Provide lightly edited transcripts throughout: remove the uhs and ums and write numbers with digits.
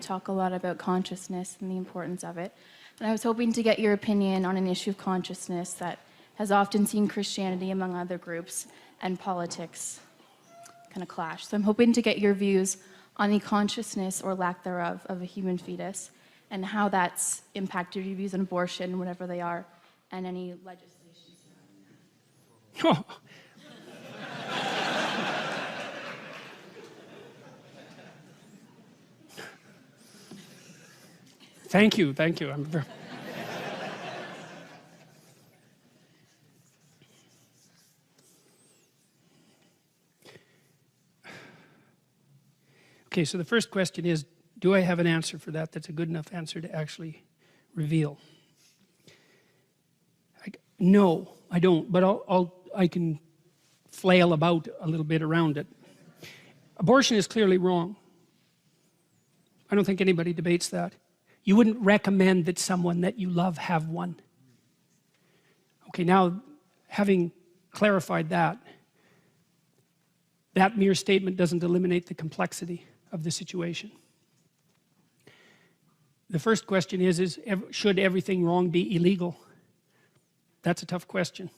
talk a lot about consciousness and the importance of it. And I was hoping to get your opinion on an issue of consciousness that has often seen Christianity, among other groups, and politics kind of clash. So I'm hoping to get your views on the consciousness or lack thereof of a human fetus and how that's impacted your views on abortion, whatever they are, and any legislation surrounding that. Oh. Thank you. Okay, so the first question is, do I have an answer for that that's a good enough answer to actually reveal? No, I don't, but I can flail about a little bit around it. Abortion is clearly wrong. I don't think anybody debates that. You wouldn't recommend that someone that you love have one. Okay, now, having clarified that, that mere statement doesn't eliminate the complexity of the situation. The first question is should everything wrong be illegal? That's a tough question.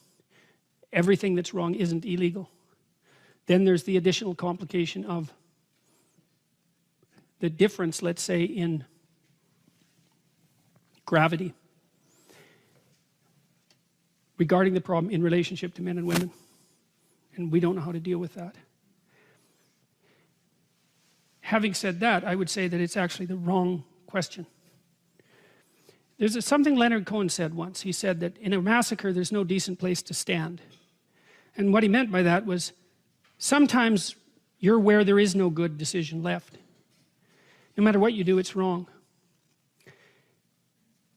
Everything that's wrong isn't illegal. Then there's the additional complication of the difference, let's say, in gravity regarding the problem in relationship to men and women, and we don't know how to deal with that. Having said that, I would say that it's actually the wrong question. There's something Leonard Cohen said once. He said that in a massacre there's no decent place to stand, and what he meant by that was sometimes you're where there is no good decision left. No matter what you do, it's wrong.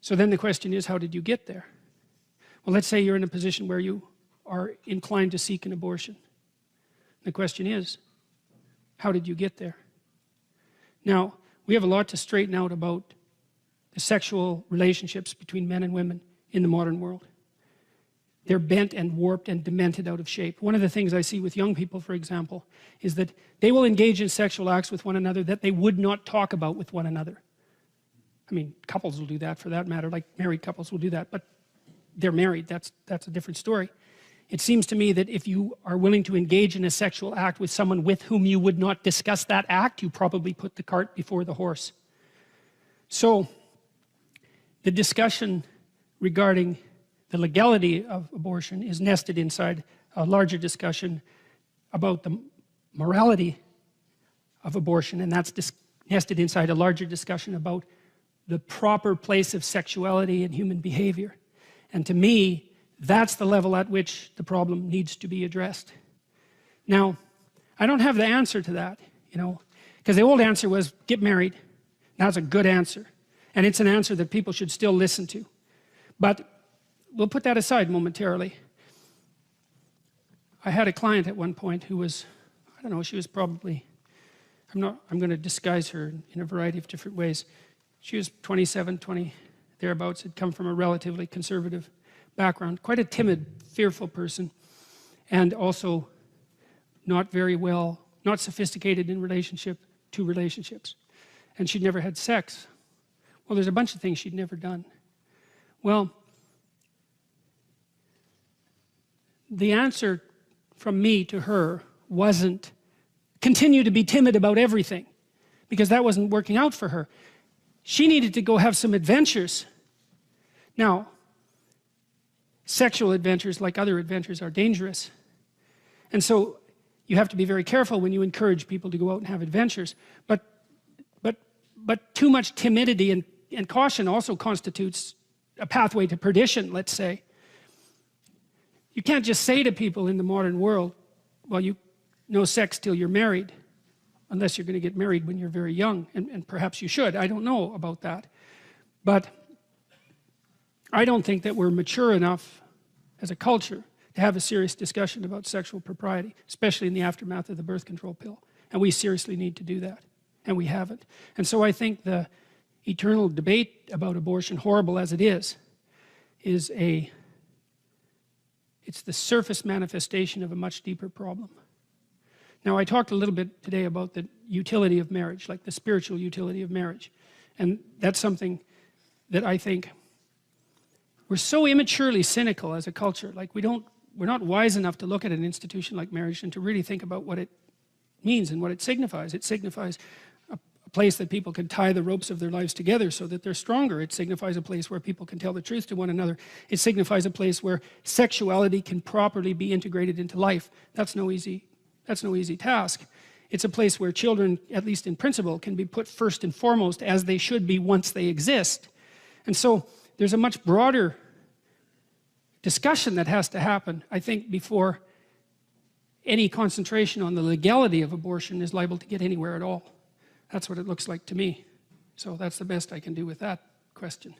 So then the question is, how did you get there? Well, let's say you're in a position where you are inclined to seek an abortion. The question is, how did you get there? Now, we have a lot to straighten out about the sexual relationships between men and women in the modern world. They're bent and warped and demented out of shape. One of the things I see with young people, for example, is that they will engage in sexual acts with one another that they would not talk about with one another. I mean, couples will do that for that matter, like married couples will do that, but they're married, that's a different story. It seems to me that if you are willing to engage in a sexual act with someone with whom you would not discuss that act, you probably put the cart before the horse. So, the discussion regarding the legality of abortion is nested inside a larger discussion about the morality of abortion, and that's nested inside a larger discussion about the proper place of sexuality in human behavior. And to me, that's the level at which the problem needs to be addressed. Now, I don't have the answer to that, you know, because the old answer was get married. That's a good answer, and it's an answer that people should still listen to. But we'll put that aside momentarily. I had a client at one point who was, I don't know, she was probably, I'm going to disguise her in a variety of different ways. She was 27, 20, thereabouts, had come from a relatively conservative background, quite a timid, fearful person, and also not very well, not sophisticated in relationship to relationships. And she'd never had sex. Well, there's a bunch of things she'd never done. Well, the answer from me to her wasn't continue to be timid about everything, because that wasn't working out for her. She needed to go have some adventures. Now, sexual adventures, like other adventures, are dangerous. And so you have to be very careful when you encourage people to go out and have adventures. But too much timidity and caution also constitutes a pathway to perdition, let's say. You can't just say to people in the modern world, well, no sex till you're married, unless you're going to get married when you're very young, and perhaps you should. I don't know about that. But I don't think that we're mature enough as a culture to have a serious discussion about sexual propriety, especially in the aftermath of the birth control pill. And we seriously need to do that, and we haven't. And so I think the eternal debate about abortion, horrible as it is it's the surface manifestation of a much deeper problem. Now, I talked a little bit today about the utility of marriage, like the spiritual utility of marriage. And that's something that I think we're so immaturely cynical as a culture. Like we're not wise enough to look at an institution like marriage and to really think about what it means and what it signifies. It signifies a place that people can tie the ropes of their lives together so that they're stronger. It signifies a place where people can tell the truth to one another. It signifies a place where sexuality can properly be integrated into life. That's no easy task. It's a place where children, at least in principle, can be put first and foremost as they should be once they exist. And so there's a much broader discussion that has to happen, I think, before any concentration on the legality of abortion is liable to get anywhere at all. That's what it looks like to me. So that's the best I can do with that question.